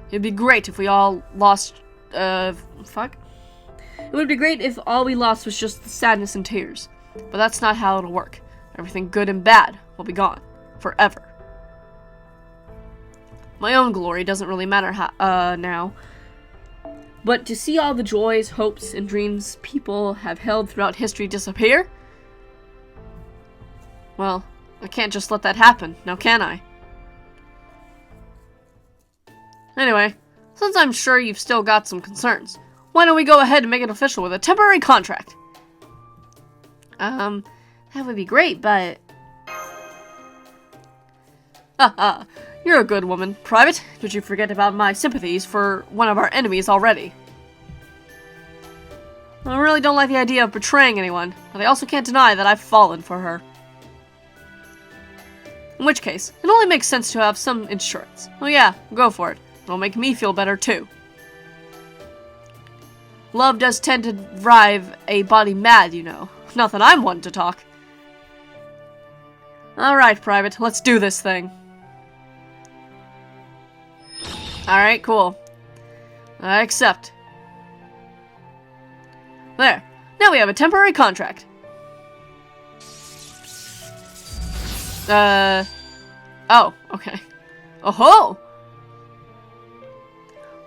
It'd be great if we all lost, fuck? It would be great if all we lost was just the sadness and tears. But that's not how it'll work. Everything good and bad will be gone. Forever. My own glory doesn't really matter now. But to see all the joys, hopes, and dreams people have held throughout history disappear? Well, I can't just let that happen, now can I? Anyway, since I'm sure you've still got some concerns, why don't we go ahead and make it official with a temporary contract? That would be great, but... Haha, you're a good woman, Private. Did you forget about my sympathies for one of our enemies already? I really don't like the idea of betraying anyone, but I also can't deny that I've fallen for her. In which case, it only makes sense to have some insurance. Oh yeah, go for it. It'll make me feel better too. Love does tend to drive a body mad, you know. Not that I'm one to talk. Alright, Private, let's do this thing. Alright, cool. I accept. There. Now we have a temporary contract. Oh, okay. Oh-ho!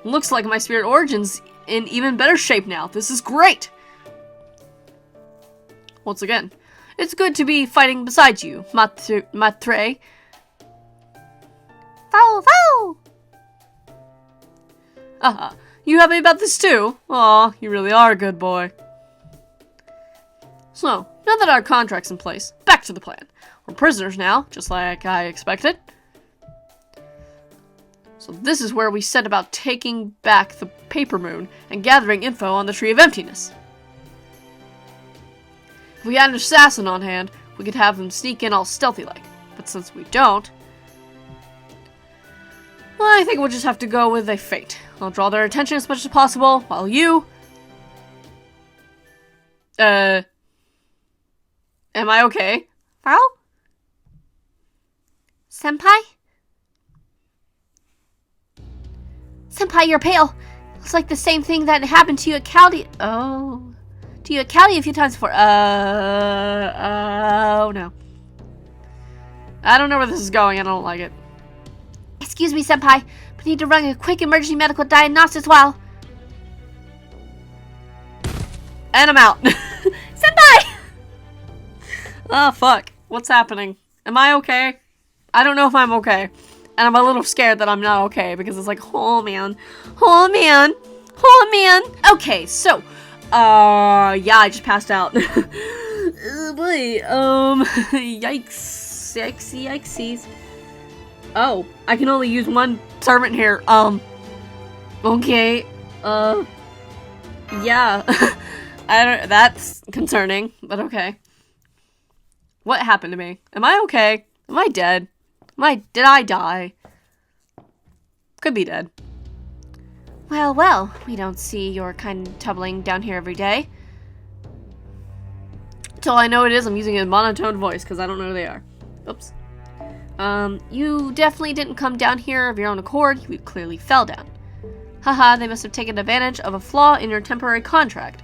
Looks like my spirit origin's in even better shape now. This is great! Once again, it's good to be fighting beside you, Matre. Foul, foul! Aha, you happy about this too? Aw, you really are a good boy. So, now that our contract's in place, back to the plan. We're prisoners now, just like I expected. So this is where we set about taking back the Paper Moon and gathering info on the Tree of Emptiness. If we had an assassin on hand, we could have them sneak in all stealthy-like. But since we don't, well, I think we'll just have to go with a feint. I'll draw their attention as much as possible, while you... Am I okay? Foul? Senpai? Senpai, you're pale. Looks like the same thing that happened to you at Caldi. Oh. To you at Caldi a few times before. Oh no. I don't know where this is going, I don't like it. Excuse me, Senpai, but need to run a quick emergency medical diagnosis while... And I'm out. Senpai! Oh, fuck. What's happening? Am I okay? I don't know if I'm okay. And I'm a little scared that I'm not okay, because it's like, oh man. Oh man. Oh man. Okay, so, yeah, I just passed out. Oh boy, yikes. Yikesies. Oh, I can only use one servant here. Okay. Yeah. That's concerning, but okay. What happened to me? Am I okay? Am I dead? Did I die? Could be dead. Well, well, we don't see your kind tumbling down here every day. Till I know it is, I'm using a monotone voice, because I don't know who they are. Oops. You definitely didn't come down here of your own accord. You clearly fell down. Haha, they must have taken advantage of a flaw in your temporary contract.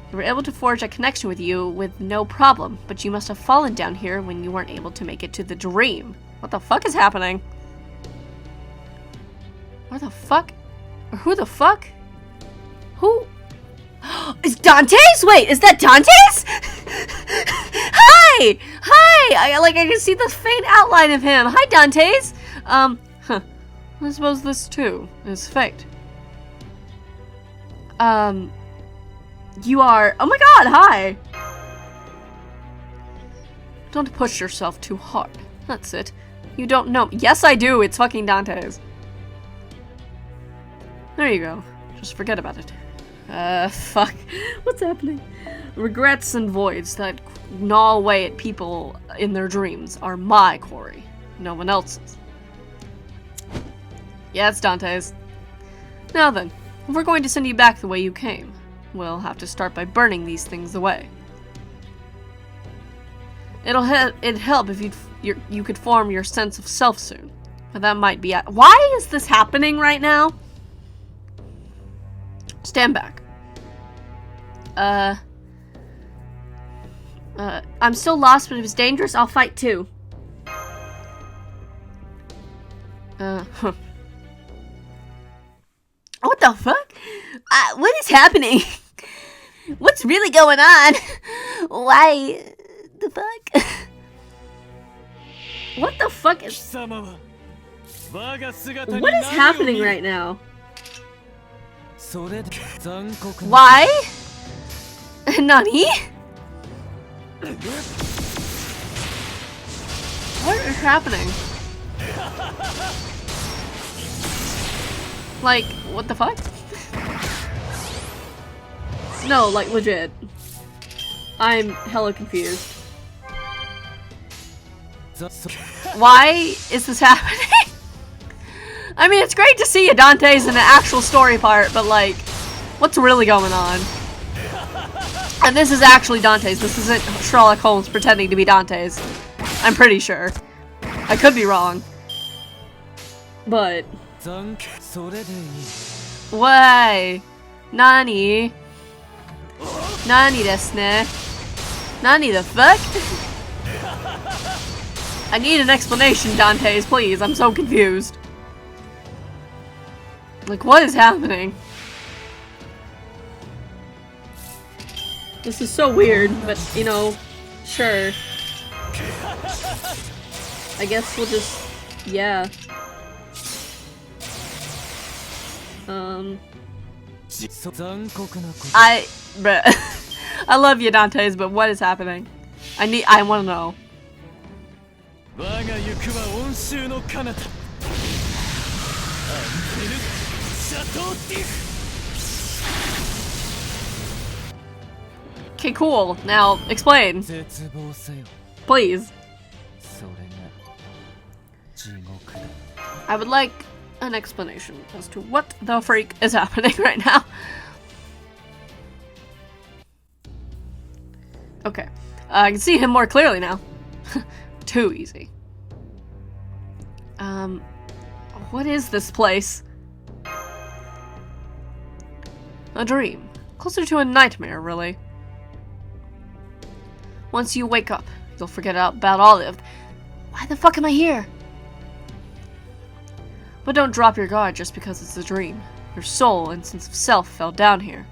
They were able to forge a connection with you with no problem, but you must have fallen down here when you weren't able to make it to the dream. What the fuck is happening? Where the fuck? Or who the fuck? Who? Is Dantes? Wait, is that Dantes? Hi! Hi! I can see the faint outline of him. Hi, Dantes! I suppose this too is fate. You are... Oh my god, hi! Don't push yourself too hard. That's it. You don't know... Yes, I do! It's fucking Dantes. There you go. Just forget about it. Fuck. What's happening? Regrets and voids that gnaw away at people in their dreams are my quarry. No one else's. Yeah, it's Dantes. Now then, if we're going to send you back the way you came, we'll have to start by burning these things away. It'd help if you could form your sense of self soon. But that might be... Why is this happening right now? Stand back. I'm still lost, but if it's dangerous, I'll fight too. What the fuck? What is happening? What's really going on? Why the fuck? What the fuck is... What is happening right now? Why? Nani? What is happening? Like, what the fuck? No, like, legit. I'm hella confused. Why is this happening? I mean, it's great to see Dantes in the actual story part, but like, what's really going on? And this is actually Dantes. This isn't Sherlock Holmes pretending to be Dantes. I'm pretty sure. I could be wrong. But... Why? Nani? Nani desu ne? Nani the fuck? I need an explanation, Dantes, please. I'm so confused. Like, what is happening? This is so weird, but, you know, sure. I guess we'll just... yeah. Bruh. I love you, Dantes, but what is happening? I wanna know. Okay, cool. Now, explain. Please. I would like an explanation as to what the freak is happening right now. Okay. I can see him more clearly now. Too easy. What is this place? A dream. Closer to a nightmare, really. Once you wake up, you'll forget about all of... Why the fuck am I here? But don't drop your guard just because it's a dream. Your soul and sense of self fell down here.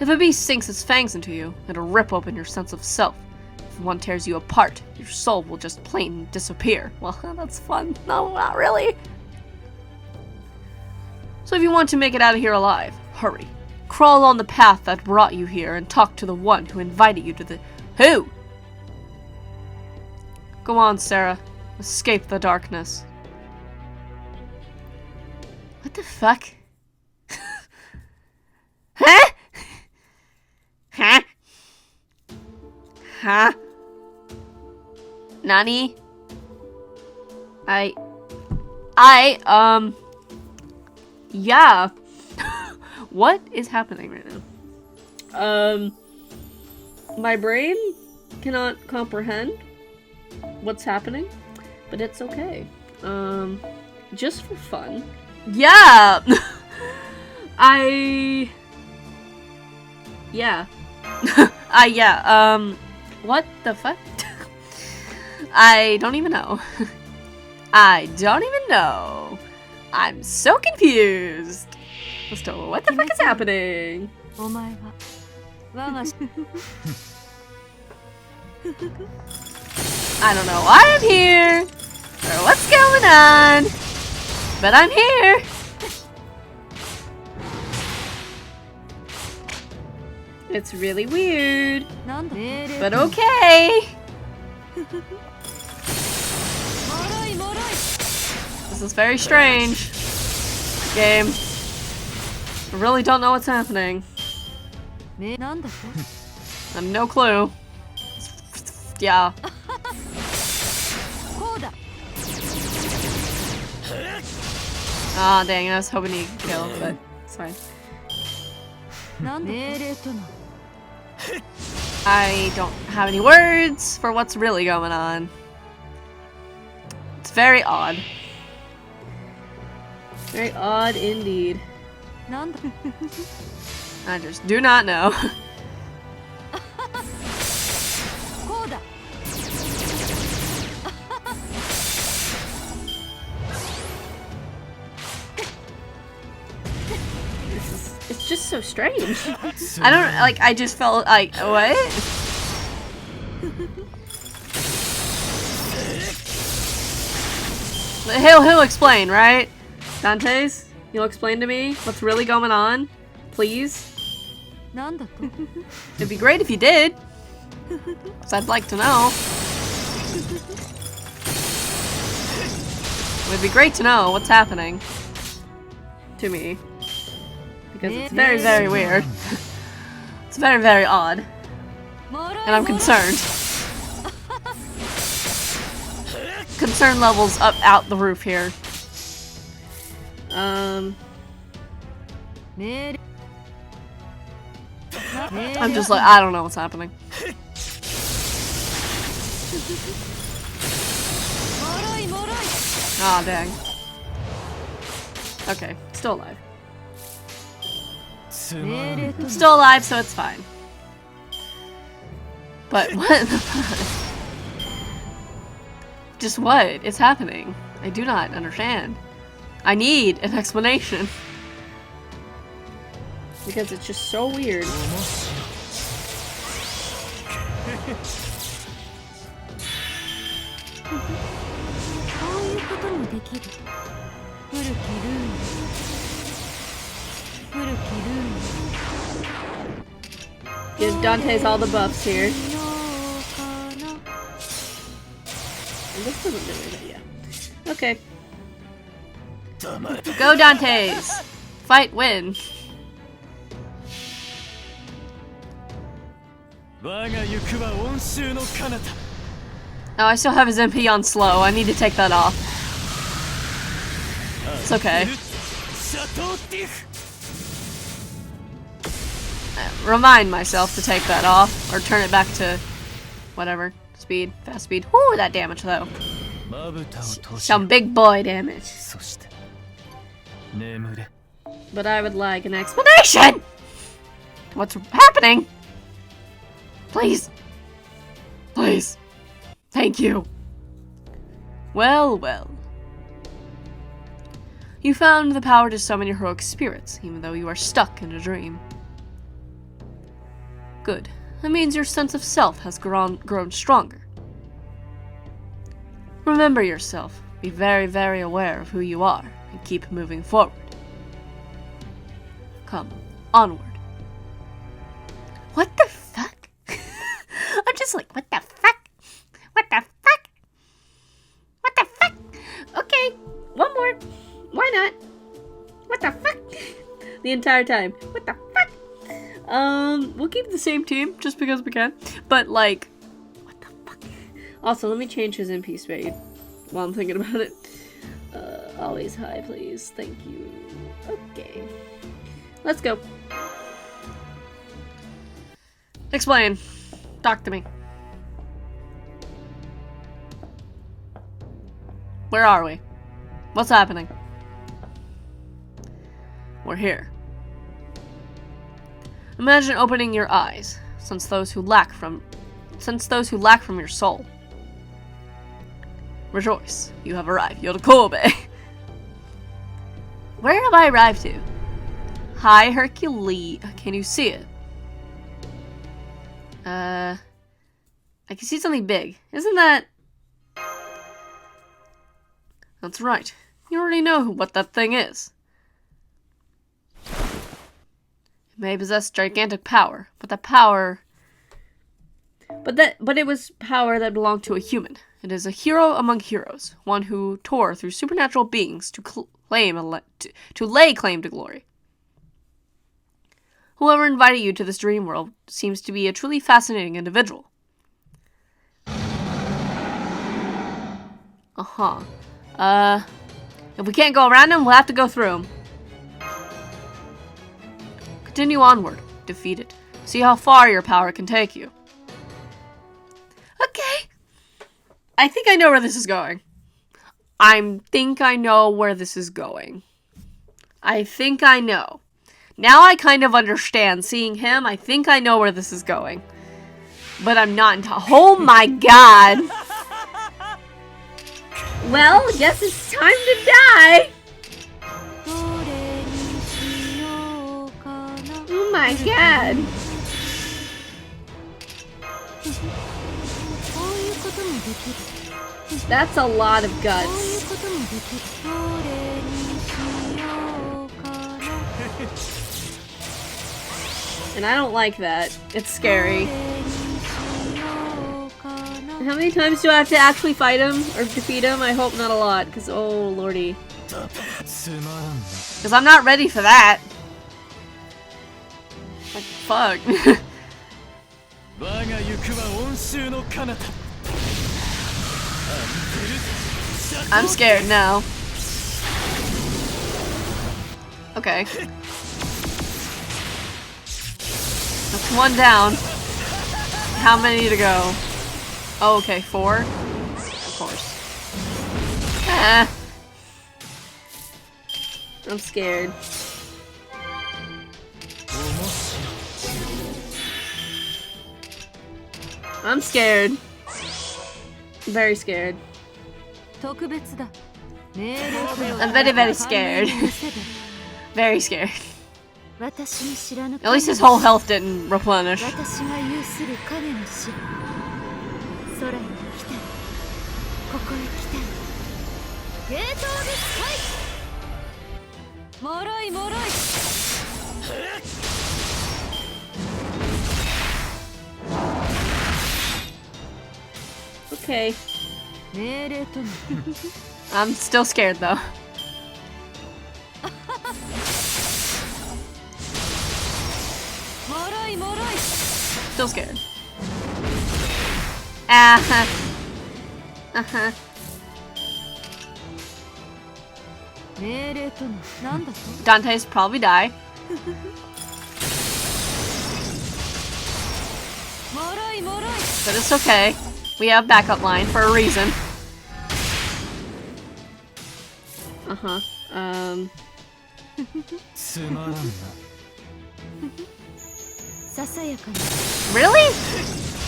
If a beast sinks its fangs into you, it'll rip open your sense of self. If one tears you apart, your soul will just plain disappear. Well, that's fun. No, not really. So if you want to make it out of here alive, hurry. Crawl on the path that brought you here and talk to the one who invited you to the... Who? Go on, Sarah. Escape the darkness. What the fuck? Huh? Huh? Huh? Nani? Yeah. What is happening right now? My brain cannot comprehend what's happening, but it's okay. Just for fun. Yeah! Yeah. What the fuck? I don't even know. I don't even know. I'm so confused. As to what the fuck is happening? I don't know why I'm here, or what's going on, but I'm here. It's really weird, but okay. This is very strange. Game. I really don't know what's happening. I have no clue. Yeah. Ah, dang, I was hoping he'd kill, but it's fine. I don't have any words for what's really going on. It's very odd. Very odd indeed. I just do not know. It's just so strange. I don't like. I just felt like what? He'll explain, right? Dantes, you'll explain to me what's really going on, please. It'd be great if you did, 'cause I'd like to know. It'd be great to know what's happening to me. Because it's very, very weird. It's very, very odd. And I'm concerned. Concern levels up out the roof here. I'm just like, I don't know what's happening. Aw, dang. Okay, still alive. I'm still alive, so it's fine. But what the fuck? Just what is happening? I do not understand. I need an explanation. Because it's just so weird. Give Dantes all the buffs here. And this doesn't do anything yet. Okay. Go Dantes! Fight, win. Oh, I still have his MP on slow. I need to take that off. It's okay. Remind myself to take that off, or turn it back to whatever. Speed, fast speed. Whoo, that damage though. Some big boy damage. But I would like an explanation! What's happening? Please. Please. Thank you. Well, well. You found the power to summon your heroic spirits, even though you are stuck in a dream. Good. That means your sense of self has grown stronger. Remember yourself. Be very, very aware of who you are, and keep moving forward. Come, onward. What the fuck? I'm just like, what the fuck? What the fuck? What the fuck? Okay, one more. Why not? What the fuck? The entire time. What the fuck? We'll keep the same team just because we can. But like, what the fuck? Also, let me change his MP speed while I'm thinking about it. Always high, please. Thank you. Okay. Let's go. Explain. Talk to me. Where are we? What's happening? We're here. Imagine opening your eyes, since those who lack from your soul. Rejoice, you have arrived. Yotokobe. Where have I arrived to? Hi, Hercules. Can you see it? I can see something big. Isn't that... That's right. You already know what that thing is. It may possess gigantic power, but that power... But it was power that belonged to a human. It is a hero among heroes, one who tore through supernatural beings to lay claim to glory. Whoever invited you to this dream world seems to be a truly fascinating individual. If we can't go around him, we'll have to go through him. Continue onward. Defeat it. See how far your power can take you. Okay. I think I know where this is going. I think I know. Now I kind of understand. Seeing him, I think I know where this is going. But I'm not oh my god! Well, guess it's time to die! Oh my god! That's a lot of guts. And I don't like that. It's scary. How many times do I have to actually fight him or defeat him? I hope not a lot, because oh lordy. Because I'm not ready for that. Like, fuck. I'm scared now. Okay. That's one down. How many to go? Oh, okay, 4. Of course. I'm scared. I'm scared. Very scared. I'm very, very scared. Very scared. At least his whole health didn't replenish. Okay. I'm still scared though. Still scared. Dantes probably die. But it's okay. We have backup line for a reason. Really?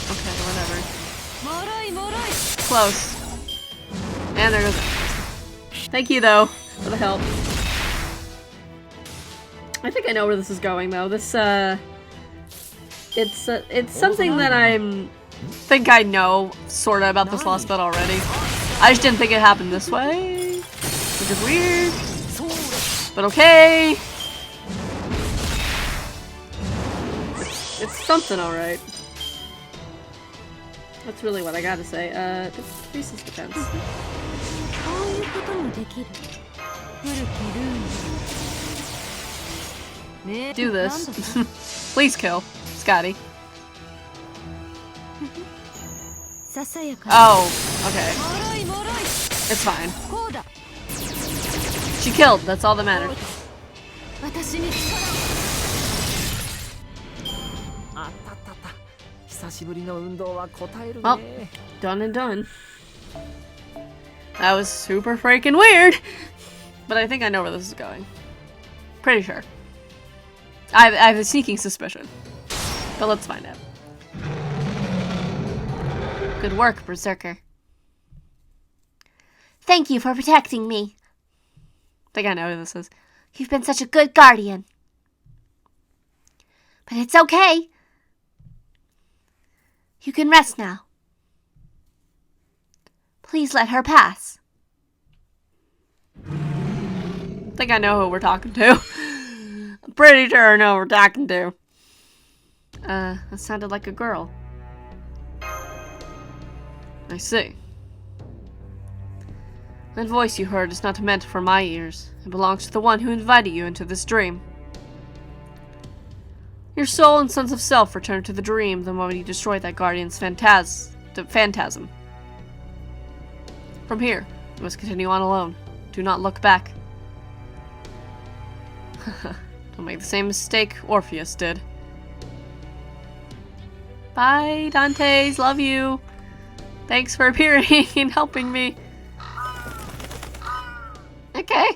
Okay, whatever. Close. And there goes it. Thank you, though, for the help. I think I know where this is going, though. This, it's something that think I know sorta about this Lostbelt already. I just didn't think it happened this way, which is weird. But okay. It's something, alright. That's really what I gotta say. Increases defense. Do this. Please kill Scotty. Oh, okay. It's fine. She killed, that's all that matters. Well, done and done. That was super freaking weird. But I think I know where this is going. Pretty sure. I have a sneaking suspicion. But let's find out. Good work, Berserker. Thank you for protecting me. I think I know who this is. You've been such a good guardian. But it's okay. You can rest now. Please let her pass. I think I know who we're talking to. I'm pretty sure I know who we're talking to. That sounded like a girl. I see. That voice you heard is not meant for my ears. It belongs to the one who invited you into this dream. Your soul and sense of self returned to the dream the moment you destroyed that guardian's phantasm. From here, you must continue on alone. Do not look back. Don't make the same mistake Orpheus did. Bye, Dantes. Love you. Thanks for appearing and helping me. Okay.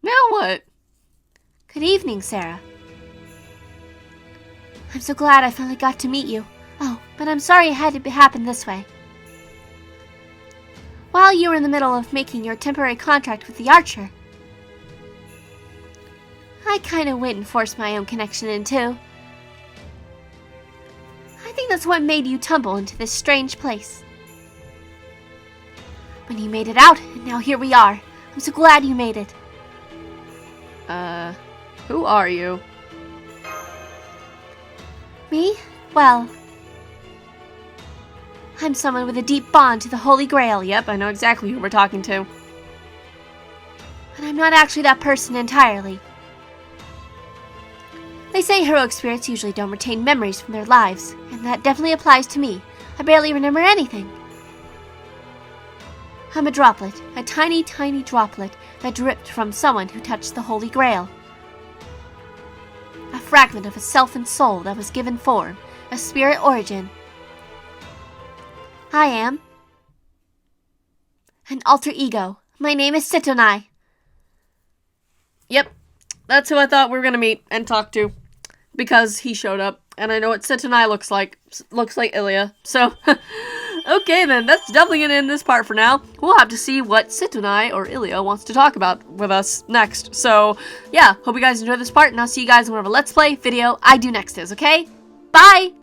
Now what? Good evening, Sarah. I'm so glad I finally got to meet you. Oh, but I'm sorry it had to happen this way. While you were in the middle of making your temporary contract with the Archer, I kinda went and forced my own connection in too. I think that's what made you tumble into this strange place. When you made it out, and now here we are. I'm so glad you made it. Who are you? Me? Well, I'm someone with a deep bond to the Holy Grail. Yep, I know exactly who we're talking to. But I'm not actually that person entirely. They say heroic spirits usually don't retain memories from their lives, and that definitely applies to me. I barely remember anything. I'm a droplet, a tiny, tiny droplet that dripped from someone who touched the Holy Grail. A fragment of a self and soul that was given form, a spirit origin. I am an alter ego. My name is Sitonai. Yep, that's who I thought we were gonna meet and talk to. Because he showed up, and I know what Sitonai looks like. Looks like Ilya. So, Okay then, that's definitely gonna end this part for now. We'll have to see what Sitonai or Ilya wants to talk about with us next. So, yeah, hope you guys enjoyed this part, and I'll see you guys in whatever Let's Play video I do next is, okay? Bye!